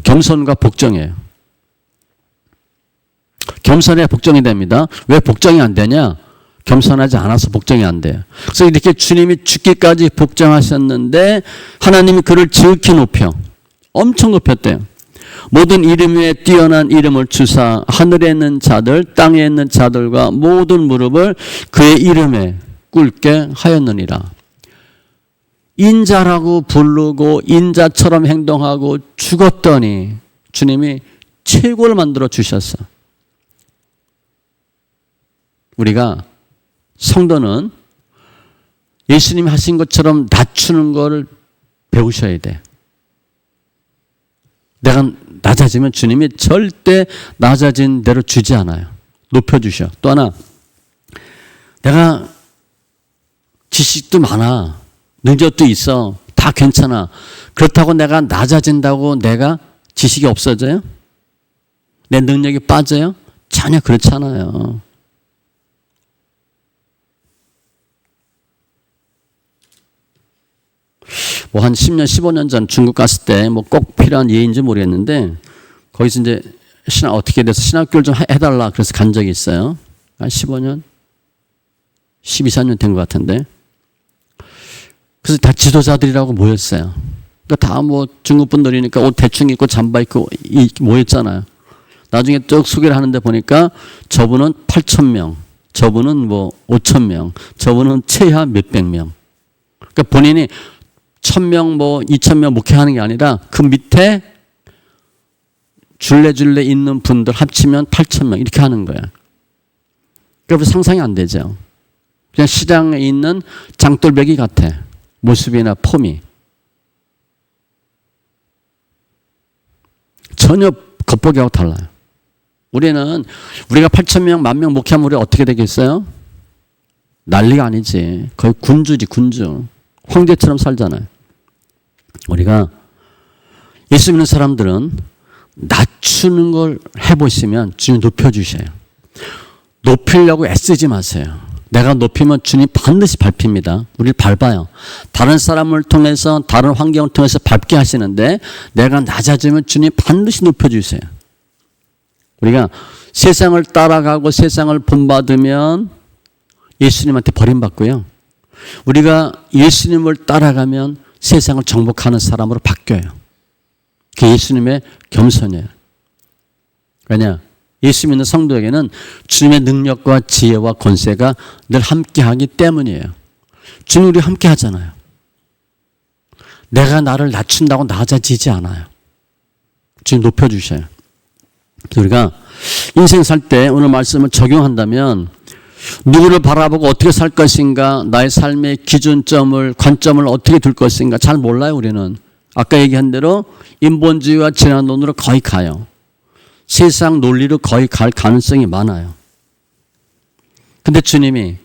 [SPEAKER 1] 겸손과 복종이에요. 겸손해야 복종이 됩니다. 왜 복종이 안 되냐? 겸손하지 않아서 복종이 안 돼요. 그래서 이렇게 주님이 죽기까지 복종하셨는데 하나님이 그를 지극히 높여 엄청 높였대요. 모든 이름 위에 뛰어난 이름을 주사 하늘에 있는 자들 땅에 있는 자들과 모든 무릎을 그의 이름에 꿇게 하였느니라. 인자라고 부르고 인자처럼 행동하고 죽었더니 주님이 최고를 만들어 주셨어. 우리가 성도는 예수님이 하신 것처럼 낮추는 걸 배우셔야 돼. 내가 낮아지면 주님이 절대 낮아진 대로 주지 않아요. 높여주셔. 또 하나, 내가 지식도 많아. 능력도 있어. 다 괜찮아. 그렇다고 내가 낮아진다고 내가 지식이 없어져요? 내 능력이 빠져요? 전혀 그렇지 않아요. 뭐 한 10년, 15년 전 중국 갔을 때 뭐 꼭 필요한 예인지 모르겠는데 거기서 이제 어떻게 돼서 신학교를 좀 해달라 그래서 간 적이 있어요. 한 15년? 12, 14년 된 것 같은데. 그래서 다 지도자들이라고 모였어요. 그러니까 다 뭐 중국 분들이니까 옷 대충 입고 잠바 입고 모였잖아요. 나중에 쭉 소개를 하는데 보니까 저분은 8,000명, 저분은 뭐 5,000명, 저분은 최하 몇백 명. 그러니까 본인이 1,000명 뭐 2,000명 목회하는 게 아니라 그 밑에 줄레줄레 있는 분들 합치면 8,000명 이렇게 하는 거야. 그러니까 상상이 안 되죠. 그냥 시장에 있는 장돌배기 같아. 모습이나 폼이. 전혀 겉보기하고 달라요. 우리가 8,000명, 10,000명 목회하면 우리 어떻게 되겠어요? 난리가 아니지. 거의 군주지, 군주. 황제처럼 살잖아요. 우리가 예수 믿는 사람들은 낮추는 걸 해보시면 주님 높여주셔요. 높이려고 애쓰지 마세요. 내가 높이면 주님 반드시 밟힙니다. 우리를 밟아요. 다른 사람을 통해서 다른 환경을 통해서 밟게 하시는데 내가 낮아지면 주님 반드시 높여주세요. 우리가 세상을 따라가고 세상을 본받으면 예수님한테 버림받고요. 우리가 예수님을 따라가면 세상을 정복하는 사람으로 바뀌어요. 그게 예수님의 겸손이에요. 왜냐? 예수 믿는 성도에게는 주님의 능력과 지혜와 권세가 늘 함께하기 때문이에요. 주님 우리 함께 하잖아요. 내가 나를 낮춘다고 낮아지지 않아요. 주님 높여주셔요. 우리가 인생 살 때 오늘 말씀을 적용한다면 누구를 바라보고 어떻게 살 것인가, 나의 삶의 기준점을, 관점을 어떻게 둘 것인가 잘 몰라요. 우리는 아까 얘기한 대로 인본주의와 진화론으로 거의 가요. 세상 논리로 거의 갈 가능성이 많아요. 근데 주님이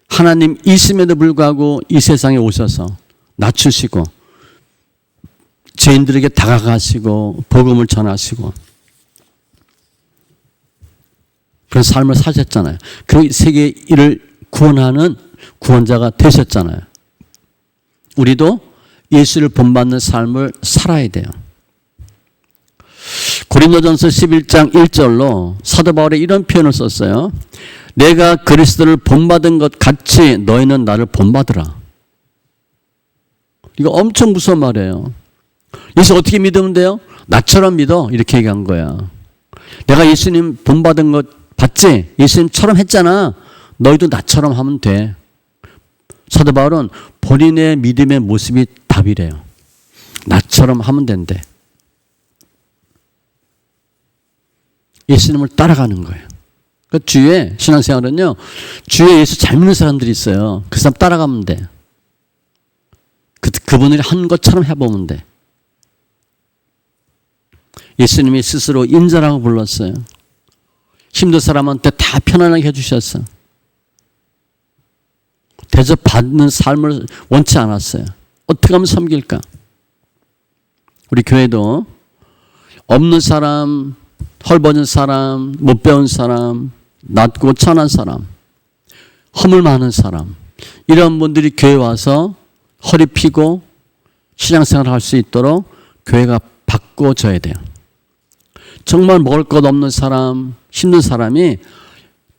[SPEAKER 1] 하나님이심에도 불구하고 이 세상에 오셔서 낮추시고 죄인들에게 다가가시고 복음을 전하시고 그런 삶을 사셨잖아요. 그 세계를 구원하는 구원자가 되셨잖아요. 우리도 예수를 본받는 삶을 살아야 돼요. 고린도전서 11장 1절로 사도 바울이 이런 표현을 썼어요. 내가 그리스도를 본받은 것 같이 너희는 나를 본받으라. 이거 엄청 무서운 말이에요. 예수 어떻게 믿으면 돼요? 나처럼 믿어. 이렇게 얘기한 거야. 내가 예수님 본받은 것 봤지? 예수님처럼 했잖아. 너희도 나처럼 하면 돼. 사도 바울은 본인의 믿음의 모습이 답이래요. 나처럼 하면 된대. 예수님을 따라가는 거예요. 그 주위에 신앙생활은요. 주위에 예수 잘 믿는 사람들이 있어요. 그 사람 따라가면 돼. 그분들이 한 것처럼 해보면 돼. 예수님이 스스로 인자라고 불렀어요. 힘든 사람한테 다 편안하게 해주셨어. 대접받는 삶을 원치 않았어요. 어떻게 하면 섬길까? 우리 교회도 없는 사람, 헐벗은 사람, 못 배운 사람, 낮고 천한 사람, 허물 많은 사람, 이런 분들이 교회에 와서 허리 펴고 신앙생활을 할 수 있도록 교회가 바꿔줘야 돼요. 정말 먹을 것 없는 사람, 힘든 사람이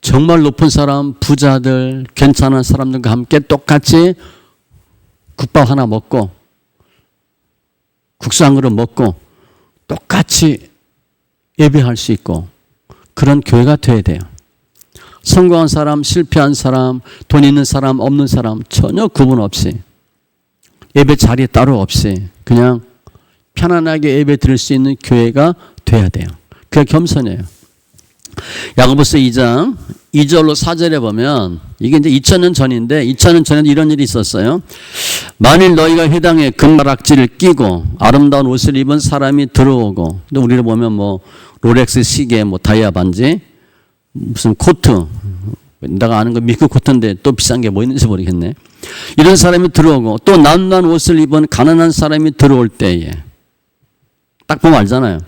[SPEAKER 1] 정말 높은 사람, 부자들, 괜찮은 사람들과 함께 똑같이 국밥 하나 먹고 국수 한 그릇 먹고 똑같이 예배할 수 있고 그런 교회가 돼야 돼요. 성공한 사람, 실패한 사람, 돈 있는 사람, 없는 사람 전혀 구분 없이 예배 자리 따로 없이 그냥 편안하게 예배 드릴 수 있는 교회가 돼야 돼요. 그게 겸손이에요. 야고보서 2장 2절로 4절에 보면 이게 이제 2000년 전인데 2000년 전에도 이런 일이 있었어요. 만일 너희가 회당에 금가락지를 끼고 아름다운 옷을 입은 사람이 들어오고, 또 우리를 보면 뭐 롤렉스 시계, 뭐 다이아 반지, 무슨 코트, 내가 아는 거 미국 코트인데 또 비싼 게 뭐 있는지 모르겠네. 이런 사람이 들어오고 또 남난 옷을 입은 가난한 사람이 들어올 때에 딱 보면 알잖아요.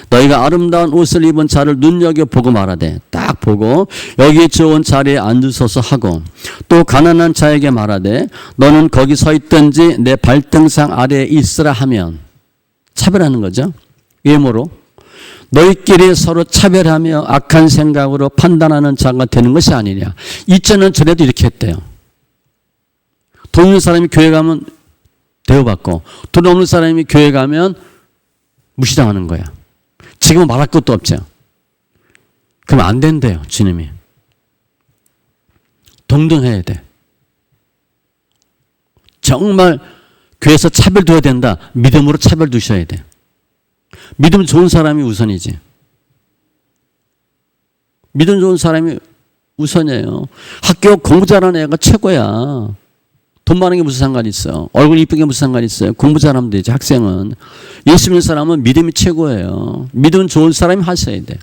[SPEAKER 1] 너희가 아름다운 옷을 입은 자를 눈여겨보고 말하되, 딱 보고 여기 좋은 자리에 앉으소서 하고, 또 가난한 자에게 말하되 너는 거기 서 있든지 내 발등상 아래에 있으라 하면, 차별하는 거죠. 외모로. 너희끼리 서로 차별하며 악한 생각으로 판단하는 자가 되는 것이 아니냐. 2000년 전에도 이렇게 했대요. 돈 있는 사람이 교회 가면 대우받고 돈 없는 사람이 교회 가면 무시당하는 거야. 지금은 말할 것도 없죠. 그럼 안 된대요, 주님이. 동등해야 돼. 정말 교회에서 차별 둬야 된다. 믿음으로 차별 두셔야 돼. 믿음 좋은 사람이 우선이지. 믿음 좋은 사람이 우선이에요. 학교 공부 잘하는 애가 최고야. 돈 많은 게 무슨 상관이 있어. 얼굴 이쁜 게 무슨 상관이 있어요. 공부 잘하면 되지, 학생은. 예수 믿는 사람은 믿음이 최고예요. 믿음 좋은 사람이 하셔야 돼.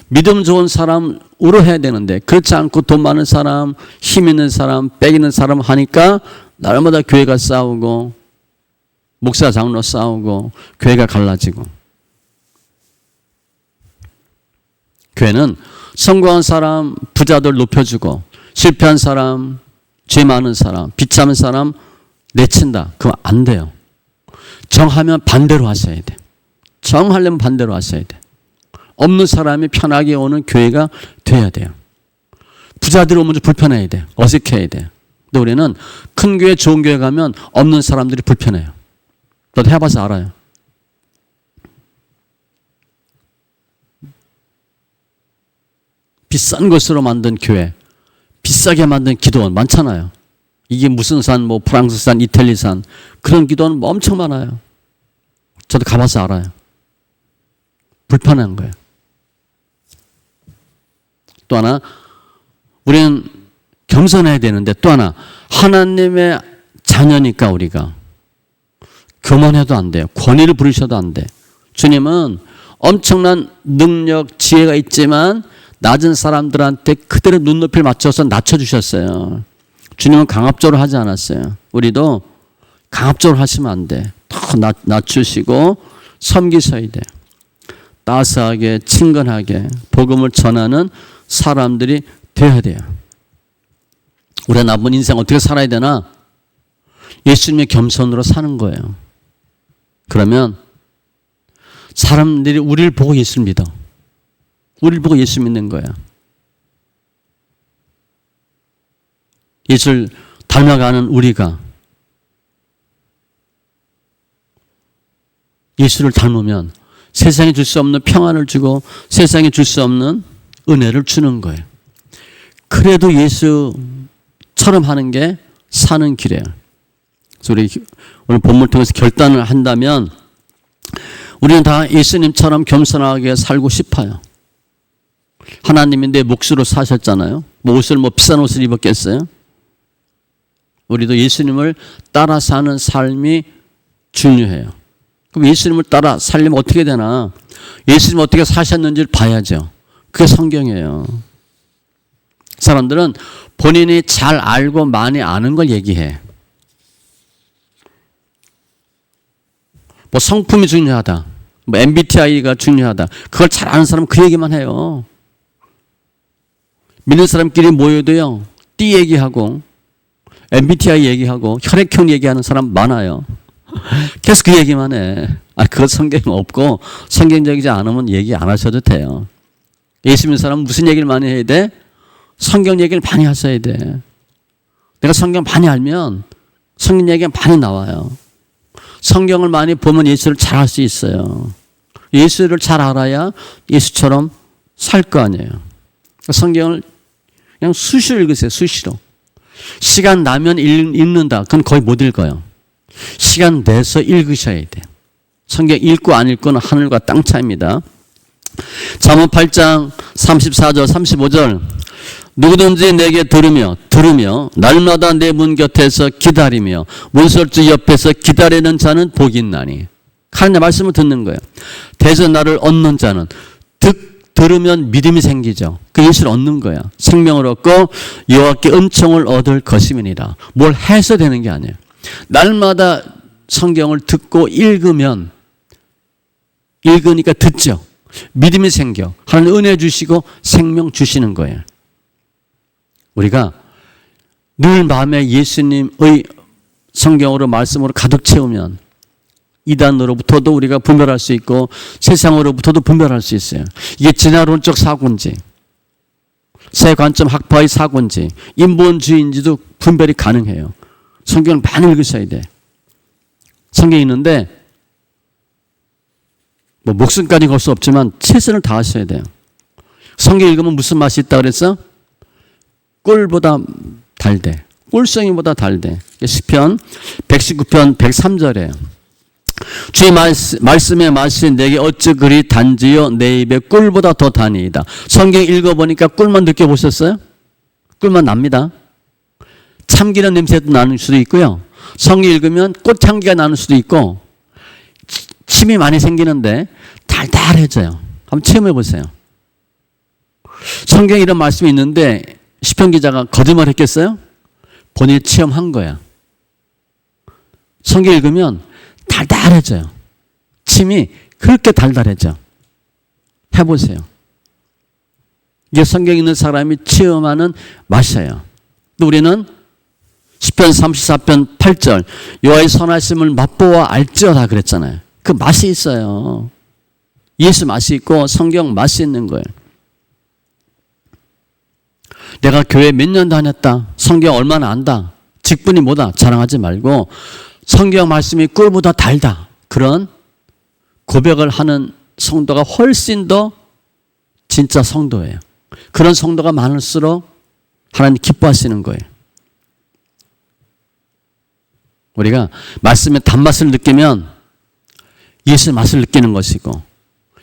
[SPEAKER 1] 믿음 좋은 사람으로 해야 되는데, 그렇지 않고 돈 많은 사람, 힘 있는 사람, 빽 있는 사람 하니까 날마다 교회가 싸우고 목사 장로 싸우고 교회가 갈라지고. 교회는 성공한 사람, 부자들 높여주고 실패한 사람, 죄 많은 사람, 비참한 사람 내친다. 그거 안 돼요. 정하면 반대로 하셔야 돼. 정하려면 반대로 하셔야 돼. 없는 사람이 편하게 오는 교회가 돼야 돼요. 부자들이 오면 좀 불편해야 돼. 어색해야 돼. 근데 우리는 큰 교회, 좋은 교회 가면 없는 사람들이 불편해요. 너도 해봐서 알아요. 비싼 것으로 만든 교회, 비싸게 만든 기도원 많잖아요. 이게 무슨 산, 뭐 프랑스산, 이탈리산, 그런 기도원 엄청 많아요. 저도 가봐서 알아요. 불편한 거예요. 또 하나, 우리는 겸손해야 되는데, 또 하나, 하나님의 자녀니까 우리가 교만해도 안 돼요. 권위를 부르셔도 안 돼. 주님은 엄청난 능력, 지혜가 있지만 낮은 사람들한테 그대로 눈높이를 맞춰서 낮춰주셨어요. 주님은 강압적으로 하지 않았어요. 우리도 강압적으로 하시면 안 돼. 더 낮추시고 섬기셔야 돼. 따스하게, 친근하게 복음을 전하는 사람들이 되어야 돼요. 우리가 남은 인생 어떻게 살아야 되나? 예수님의 겸손으로 사는 거예요. 그러면 사람들이 우리를 보고 예수를 믿어. 우리를 보고 예수 믿는 거야. 예수를 닮아가는 우리가 예수를 닮으면 세상에 줄 수 없는 평안을 주고 세상에 줄 수 없는 은혜를 주는 거예요. 그래도 예수처럼 하는 게 사는 길이에요. 그래서 우리 오늘 본문을 통해서 결단을 한다면 우리는 다 예수님처럼 겸손하게 살고 싶어요. 하나님이 내 몫으로 사셨잖아요. 뭐 옷을 비싼 옷을 입었겠어요? 우리도 예수님을 따라 사는 삶이 중요해요. 그럼 예수님을 따라 살려면 어떻게 되나? 예수님 어떻게 사셨는지를 봐야죠. 그게 성경이에요. 사람들은 본인이 잘 알고 많이 아는 걸 얘기해. 뭐 성품이 중요하다. 뭐 MBTI가 중요하다. 그걸 잘 아는 사람은 그 얘기만 해요. 믿는 사람끼리 모여도요. 띠 얘기하고 MBTI 얘기하고 혈액형 얘기하는 사람 많아요. 계속 그 얘기만 해. 그거 성경에 없고 성경적이지 않으면 얘기 안 하셔도 돼요. 예수 믿는 사람은 무슨 얘기를 많이 해야 돼? 성경 얘기를 많이 하셔야 돼. 내가 성경 많이 알면 성경 얘기가 많이 나와요. 성경을 많이 보면 예수를 잘 알 수 있어요. 예수를 잘 알아야 예수처럼 살 거 아니에요. 성경을 그냥 수시로 읽으세요. 수시로. 시간 나면 읽는다. 그건 거의 못 읽어요. 시간 내서 읽으셔야 돼요. 성경 읽고 안 읽고는 하늘과 땅 차이입니다. 잠언 8장 34절 35절 누구든지 내게 들으며 날마다 내 문 곁에서 기다리며 문설주 옆에서 기다리는 자는 복이 있나니. 하나님의 말씀을 듣는 거예요. 대저 나를 얻는 자는 들으면 믿음이 생기죠. 그 예수를 얻는 거야. 생명을 얻고 여호와께 은총을 얻을 것임이니라. 뭘 해서 되는 게 아니에요. 날마다 성경을 듣고 읽으니까 듣죠. 믿음이 생겨. 하나님 은혜 주시고 생명 주시는 거예요. 우리가 늘 마음에 예수님의 성경으로 말씀으로 가득 채우면 이단으로부터도 우리가 분별할 수 있고 세상으로부터도 분별할 수 있어요. 이게 진화론적 사고인지 새 관점 학파의 사고인지 인본주의인지도 분별이 가능해요. 성경을 많이 읽으셔야 돼. 성경이 있는데 뭐 목숨까지 걸 수 없지만 최선을 다하셔야 돼요. 성경 읽으면 무슨 맛이 있다 그랬어? 꿀보다 달대. 꿀송이보다 달대. 시편 119편 103절에 주의 말씀의 맛이 내게 어찌 그리 단지요 내 입에 꿀보다 더 다니이다. 성경 읽어보니까 꿀만 느껴보셨어요? 꿀만 납니다. 참기름 냄새도 나는 수도 있고요. 성경 읽으면 꽃향기가 나는 수도 있고 침이 많이 생기는데 달달해져요. 한번 체험해 보세요. 성경에 이런 말씀이 있는데 시편 기자가 거짓말 했겠어요? 본인이 체험한 거야. 성경 읽으면 달달해져요. 침이 그렇게 달달해져. 해보세요. 이게 성경 있는 사람이 체험하는 맛이에요. 또 우리는 시편 34편 8절 여호와의 선하심을 맛보아 알지어다 그랬잖아요. 그 맛이 있어요. 예수 맛이 있고 성경 맛이 있는 거예요. 내가 교회 몇 년 다녔다. 성경 얼마나 안다. 직분이 뭐다. 자랑하지 말고 성경 말씀이 꿀보다 달다. 그런 고백을 하는 성도가 훨씬 더 진짜 성도예요. 그런 성도가 많을수록 하나님 기뻐하시는 거예요. 우리가 말씀의 단맛을 느끼면 예수의 맛을 느끼는 것이고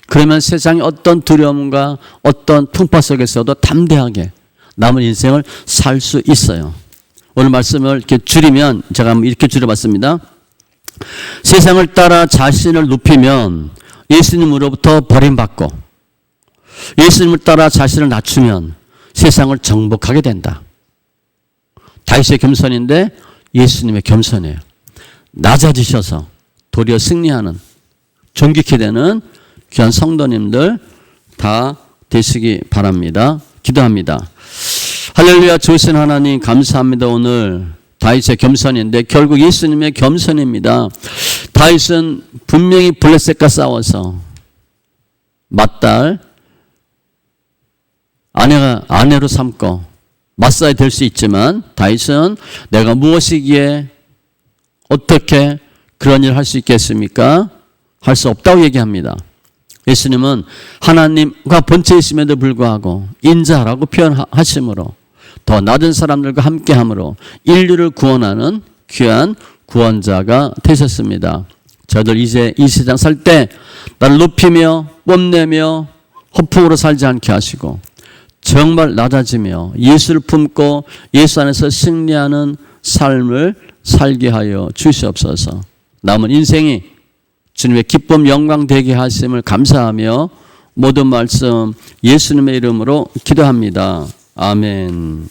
[SPEAKER 1] 그러면 세상의 어떤 두려움과 어떤 풍파 속에서도 담대하게 남은 인생을 살 수 있어요. 오늘 말씀을 이렇게 줄이면 제가 한번 이렇게 줄여봤습니다. 세상을 따라 자신을 높이면 예수님으로부터 버림받고 예수님을 따라 자신을 낮추면 세상을 정복하게 된다. 다윗의 겸손인데 예수님의 겸손이에요. 낮아지셔서 도리어 승리하는 존귀케 되는 귀한 성도님들 다 되시기 바랍니다. 기도합니다. 할렐루야. 좋으신 하나님 감사합니다. 오늘 다윗의 겸손인데 결국 예수님의 겸손입니다. 다윗은 분명히 블레셋과 싸워서 맏딸 아내로 삼고 맞서야 될 수 있지만 다윗은 내가 무엇이기에 어떻게 그런 일을 할 수 있겠습니까? 할 수 없다고 얘기합니다. 예수님은 하나님과 본체이심에도 불구하고 인자라고 표현하심으로 더 낮은 사람들과 함께함으로 인류를 구원하는 귀한 구원자가 되셨습니다. 저들 이제 이 세상 살 때 나를 높이며 뽐내며 허풍으로 살지 않게 하시고 정말 낮아지며 예수를 품고 예수 안에서 승리하는 삶을 살게 하여 주시옵소서. 남은 인생이 주님의 기쁨 영광 되게 하심을 감사하며 모든 말씀 예수님의 이름으로 기도합니다. 아멘.